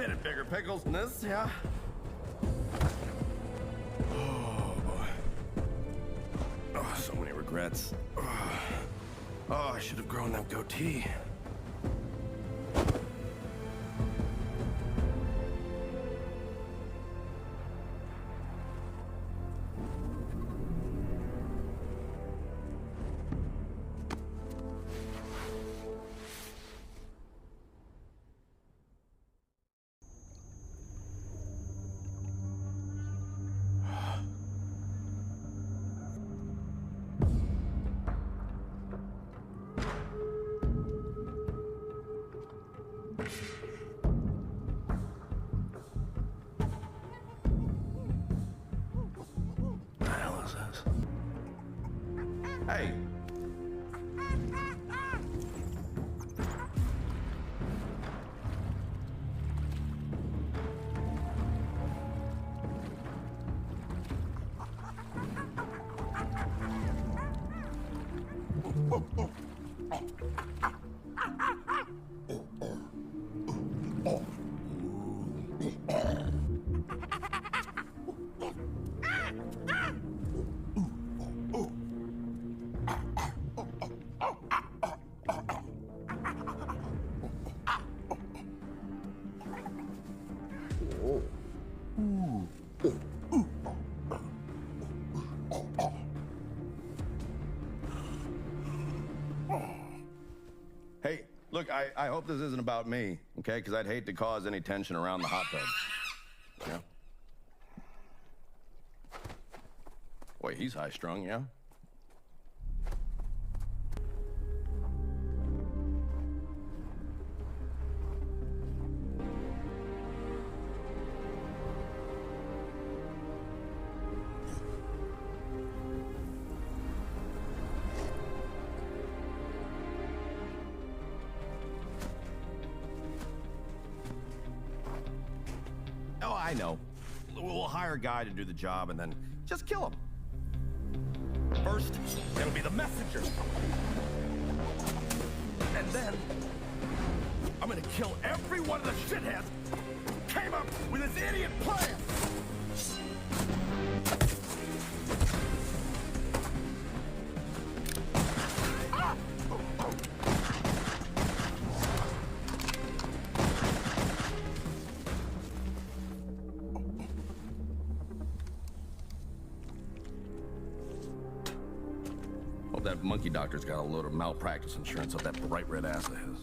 been in bigger pickles than this, yeah? Oh, boy. Oh, so many regrets. Oh, I should have grown that goatee. Hey. Hey, look, I hope this isn't about me, okay? Because I'd hate to cause any tension around the hot tub. Yeah? Boy, he's high-strung, yeah? Oh, I know. We'll hire a guy to do the job and then just kill him. First, it'll be the messenger. And then, I'm gonna kill every one of the shitheads who came up with this idiot plan! Hope that monkey doctor's got a load of malpractice insurance up that bright red ass of his.